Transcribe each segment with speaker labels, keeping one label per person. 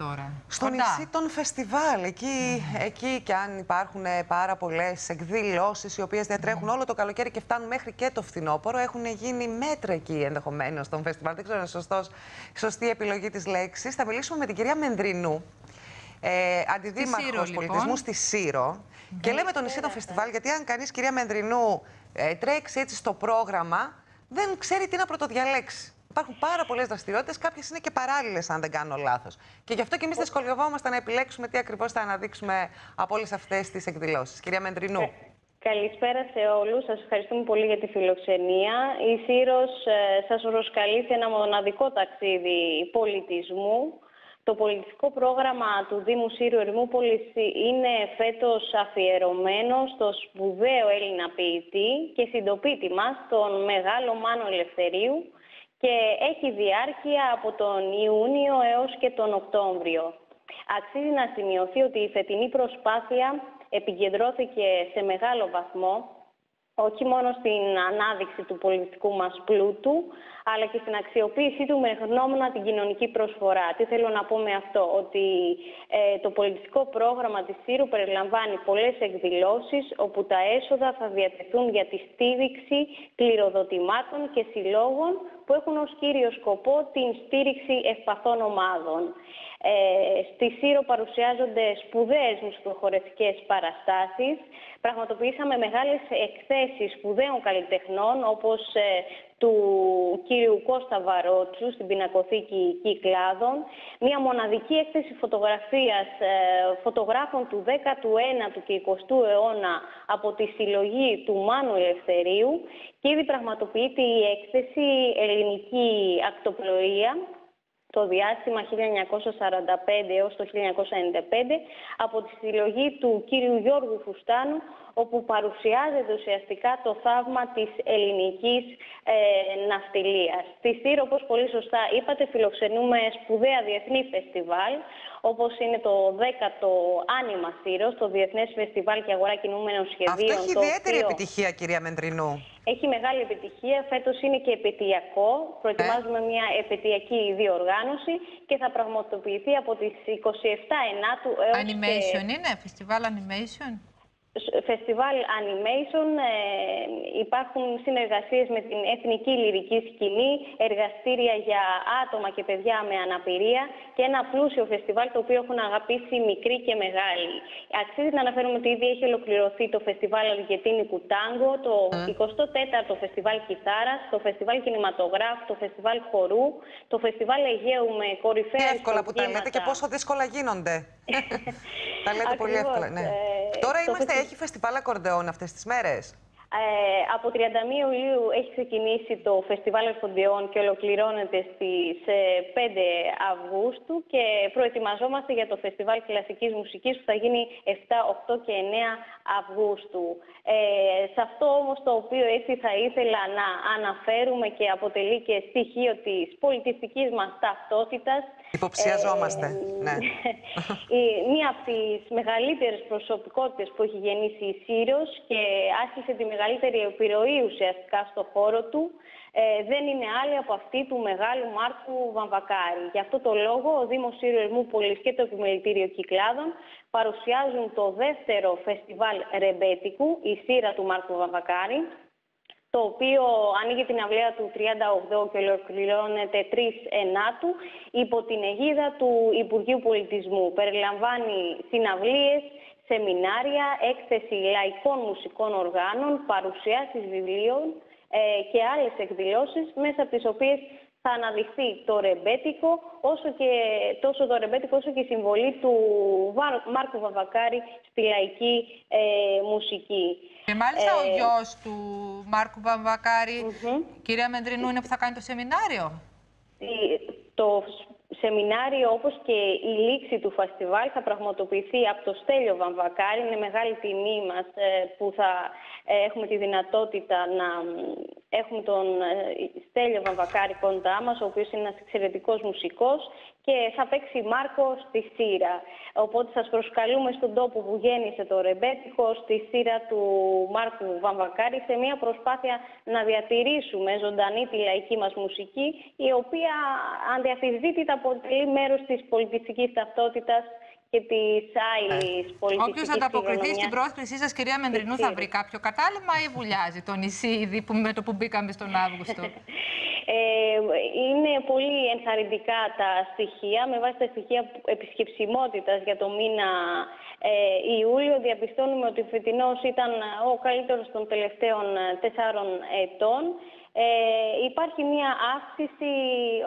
Speaker 1: τώρα?
Speaker 2: Στο νησί των φεστιβάλ. Εκεί και αν υπάρχουν πάρα πολλές εκδηλώσεις οι οποίες διατρέχουν όλο το καλοκαίρι και φτάνουν μέχρι και το φθινόπωρο, έχουν γίνει μέτρα εκεί ενδεχομένως στον φεστιβάλ. Δεν ξέρω αν είναι σωστή επιλογή της λέξης. Θα μιλήσουμε με την κυρία Μενδρινού, αντιδήμαρχος πολιτισμού στη Σύρο. Και λέμε το νησί των φεστιβάλ, γιατί αν κανείς, κυρία Μενδρινού, τρέξει έτσι στο πρόγραμμα, δεν ξέρει τι να πρωτοδιαλέξει. Υπάρχουν πάρα πολλές δραστηριότητες, κάποιες είναι και παράλληλες, αν δεν κάνω λάθος. Και γι' αυτό και εμείς δυσκολευόμαστε να επιλέξουμε τι ακριβώς θα αναδείξουμε από όλες αυτές τις εκδηλώσεις. Κυρία Μενδρινού.
Speaker 3: Καλησπέρα σε όλους. Σας ευχαριστούμε πολύ για τη φιλοξενία. Η Σύρος σας προσκαλεί σε ένα μοναδικό ταξίδι πολιτισμού. Το πολιτιστικό πρόγραμμα του Δήμου Σύρου Ερμούπολης είναι φέτος αφιερωμένο στο σπουδαίο Έλληνα ποιητή και συντοπίτη μας, τον μεγάλο Μάνο Ελευθερίου, και έχει διάρκεια από τον Ιούνιο έως και τον Οκτώβριο. Αξίζει να σημειωθεί ότι η φετινή προσπάθεια επικεντρώθηκε σε μεγάλο βαθμό όχι μόνο στην ανάδειξη του πολιτιστικού μας πλούτου, αλλά και στην αξιοποίησή του με γνώμονα την κοινωνική προσφορά. Τι θέλω να πω με αυτό? Ότι το πολιτιστικό πρόγραμμα της Σύρου περιλαμβάνει πολλές εκδηλώσεις, όπου τα έσοδα θα διατεθούν για τη στήριξη κληροδοτημάτων και συλλόγων που έχουν ως κύριο σκοπό την στήριξη ευπαθών ομάδων. Στη Σύρο παρουσιάζονται σπουδαίες μουσικοχορευτικές παραστάσεις. Πραγματοποιήσαμε μεγάλες εκθέσεις σπουδαίων καλλιτεχνών, όπως του κύριου Κώστα Βαρότσου στην Πινακοθήκη Κυκλάδων, μια μοναδική έκθεση φωτογραφίας φωτογράφων του 19ου και 20ου αιώνα από τη συλλογή του Μάνου Ελευθερίου, και ήδη πραγματοποιείται η έκθεση Ελληνική Ακτοπλοεία το διάστημα 1945 έως το 1995 από τη συλλογή του κύριου Γιώργου Φουστάνου, όπου παρουσιάζεται ουσιαστικά το θαύμα της ελληνικής ναυτιλίας. Στη Σύρο, όπως πολύ σωστά είπατε, φιλοξενούμε σπουδαία διεθνή φεστιβάλ, όπως είναι το 10ο Άνιμα Σύρος, το Διεθνές Φεστιβάλ και Αγορά Κινούμενων Σχεδίων.
Speaker 2: Αυτό έχει ιδιαίτερη επιτυχία, κυρία Μενδρινού.
Speaker 3: Έχει μεγάλη επιτυχία. Φέτος είναι και επαιτειακό. Προετοιμάζουμε μια επαιτειακή διοργάνωση και θα πραγματοποιηθεί από τις 27 Ενάτου έως
Speaker 1: Animation είναι, φεστιβάλ Animation.
Speaker 3: Φεστιβάλ Animation, υπάρχουν συνεργασίες με την Εθνική Λυρική Σκηνή, εργαστήρια για άτομα και παιδιά με αναπηρία και ένα πλούσιο φεστιβάλ το οποίο έχουν αγαπήσει μικροί και μεγάλοι. Αξίζει να αναφέρουμε ότι ήδη έχει ολοκληρωθεί το φεστιβάλ Αργεντίνικου Τάγκο, το 24ο φεστιβάλ Κιθάρας, το φεστιβάλ Κινηματογράφου, το φεστιβάλ Χορού, το φεστιβάλ Αιγαίου με κορυφαία.
Speaker 2: Τι εύκολα που τα λέτε και πόσο δύσκολα γίνονται. Τα λέτε πολύ εύκολα, ναι. Τώρα έχει φεστιβάλ ακορντεόν αυτές τις μέρες.
Speaker 3: Από 31 Ιουλίου έχει ξεκινήσει το φεστιβάλ Ακορντεόν και ολοκληρώνεται στις 5 Αυγούστου και προετοιμαζόμαστε για το φεστιβάλ κλασικής μουσικής που θα γίνει 7, 8 και 9 Αυγούστου. Σε αυτό όμως το οποίο έτσι θα ήθελα να αναφέρουμε και αποτελεί και στοιχείο της πολιτιστικής μας ταυτότητας.
Speaker 2: Υποψιαζόμαστε, ναι.
Speaker 3: Μία από τις μεγαλύτερες προσωπικότητες που έχει γεννήσει η Σύρος και άσκησε τη μεγαλύτερη επιρροή ουσιαστικά στο χώρο του, δεν είναι άλλη από αυτή του μεγάλου Μάρκου Βαμβακάρη. Γι' αυτό το λόγο ο Δήμος Σύρου Ερμούπολης και το Επιμελητήριο Κυκλάδων παρουσιάζουν το δεύτερο φεστιβάλ ρεμπέτικου, η Σύρα του Μάρκου Βαμβακάρη, το οποίο ανοίγει την αυλαία του 38 και ολοκληρώνεται 3 Ενάτου υπό την αιγίδα του Υπουργείου Πολιτισμού. Περιλαμβάνει συναυλίες, σεμινάρια, έκθεση λαϊκών μουσικών οργάνων, παρουσιάσεις βιβλίων και άλλες εκδηλώσεις, μέσα από τις οποίες θα αναδειχθεί το ρεμπέτικο, τόσο το ρεμπέτικο όσο και η συμβολή του Μάρκου Βαμβακάρη στη λαϊκή μουσική.
Speaker 1: Και μάλιστα ο γιος του Μάρκου Βαμβακάρη, κυρία Μενδρινού, είναι που θα κάνει το σεμινάριο.
Speaker 3: Το σεμινάριο, όπως και η λήξη του φεστιβάλ, θα πραγματοποιηθεί από το Στέλιο Βαμβακάρη. Είναι μεγάλη τιμή μας που θα έχουμε τη δυνατότητα να έχουμε τον Στέλιο Βαμβακάρη κοντά μας, ο οποίος είναι ένας εξαιρετικός μουσικός και θα παίξει Μάρκο στη Σύρα. Οπότε σας προσκαλούμε στον τόπο που γέννησε το ρεμπέτικο, στη Σύρα του Μάρκου Βαμβακάρη, σε μια προσπάθεια να διατηρήσουμε ζωντανή τη λαϊκή μας μουσική, η οποία ανδιαφυσβήτητα αποτελεί μέρος της πολιτιστικής ταυτότητας και της άλλης πολιτιστικής.
Speaker 1: Όποιος ανταποκριθεί στην πρόσκλησή σας, κυρία Μενδρινού, θα βρει κάποιο κατάλημα ή βουλιάζει το νησί ήδη με το που μπήκαμε στον Αύγουστο?
Speaker 3: Είναι πολύ ενθαρρυντικά τα στοιχεία. Με βάση τα στοιχεία επισκεψιμότητας για το μήνα Ιούλιο, διαπιστώνουμε ότι ο φετινός ήταν ο καλύτερος των τελευταίων 4 ετών. Υπάρχει μια αύξηση,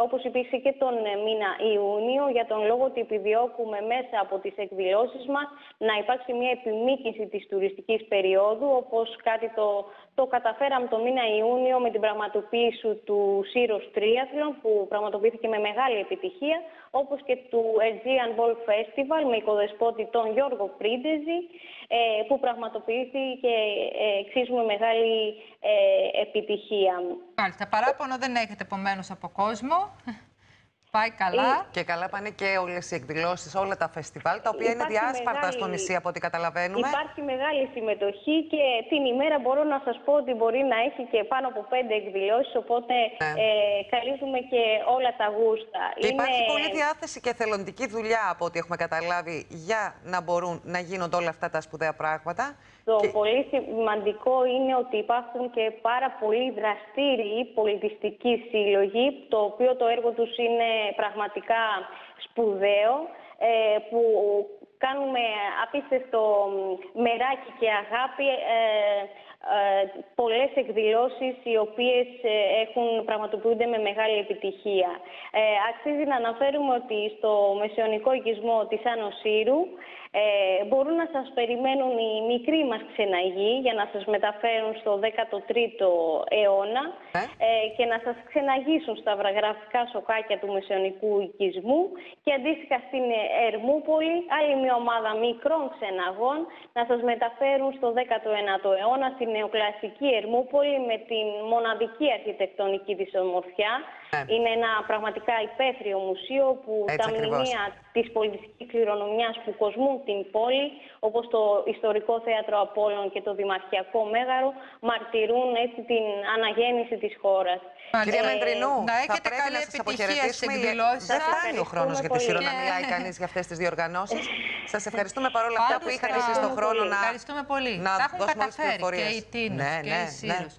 Speaker 3: όπως υπήρξε και τον μήνα Ιούνιο, για τον λόγο ότι επιδιώκουμε μέσα από τις εκδηλώσεις μας να υπάρξει μια επιμήκυνση της τουριστικής περίοδου, όπως κάτι το καταφέραμε το μήνα Ιούνιο με την πραγματοποίηση του Syros Triathlon, που πραγματοποιήθηκε με μεγάλη επιτυχία, όπως και του Aegean Ball Festival με οικοδεσπότη τον Γιώργο Πρίντεζη, που πραγματοποιήθηκε εξίσου με μεγάλη επιτυχία.
Speaker 1: Μάλιστα. Παράπονο δεν έχετε επομένως από κόσμο. Πάει καλά.
Speaker 2: Και καλά πάνε και όλες οι εκδηλώσεις, όλα τα φεστιβάλ, τα οποία είναι διάσπαρτα στο νησί από ό,τι καταλαβαίνουμε.
Speaker 3: Υπάρχει μεγάλη συμμετοχή και την ημέρα μπορώ να σας πω ότι μπορεί να έχει και πάνω από 5 εκδηλώσεις, οπότε καλύπτουμε και όλα τα γούστα.
Speaker 2: Και υπάρχει πολλή διάθεση και θελοντική δουλειά από ό,τι έχουμε καταλάβει για να μπορούν να γίνονται όλα αυτά τα σπουδαία πράγματα.
Speaker 3: Το πολύ σημαντικό είναι ότι υπάρχουν και πάρα πολύ δραστήριοι πολιτιστικοί σύλλογοι, το οποίο το έργο τους είναι πραγματικά σπουδαίο, που κάνουμε απίστευτο μεράκι και αγάπη, πολλές εκδηλώσεις οι οποίες πραγματοποιούνται με μεγάλη επιτυχία. Αξίζει να αναφέρουμε ότι στο μεσαιωνικό οικισμό της Άνω Σύρου μπορούν να σας περιμένουν οι μικροί μας ξεναγοί για να σας μεταφέρουν στο 13ο αιώνα και να σας ξεναγήσουν στα βραγραφικά σοκάκια του μεσαιωνικού οικισμού, και αντίστοιχα στην Ερμούπολη άλλη μια ομάδα μικρών ξεναγών να σας μεταφέρουν στο 19ο αιώνα στην νεοκλασική Ερμούπολη με την μοναδική αρχιτεκτονική της ομορφιά. Είναι ένα πραγματικά υπαίθριο μουσείο που τα μνημεία της πολιτιστικής κληρονομιάς που κοσμούν την πόλη, όπως το Ιστορικό Θέατρο Απόλλων και το Δημαρχιακό Μέγαρο, μαρτυρούν έτσι την αναγέννηση της χώρας.
Speaker 2: Κυρία Μενδρινού,
Speaker 1: να έχετε καλή επιτυχία στις εκδηλώσεις.
Speaker 2: Δεν φτάνει ο χρόνος για τη Σύρο να μιλάει κανείς για αυτές τις διοργανώσεις. Σας ευχαριστούμε παρόλα αυτά που είχατε εσείς τον χρόνο να
Speaker 1: ευχαριστούμε πολύ.
Speaker 2: να
Speaker 1: τα έχουν
Speaker 2: δώσουμε όλες τις
Speaker 1: καταφέρει
Speaker 2: πληροφορίες.
Speaker 1: Και η Τίνος και η Σύρος.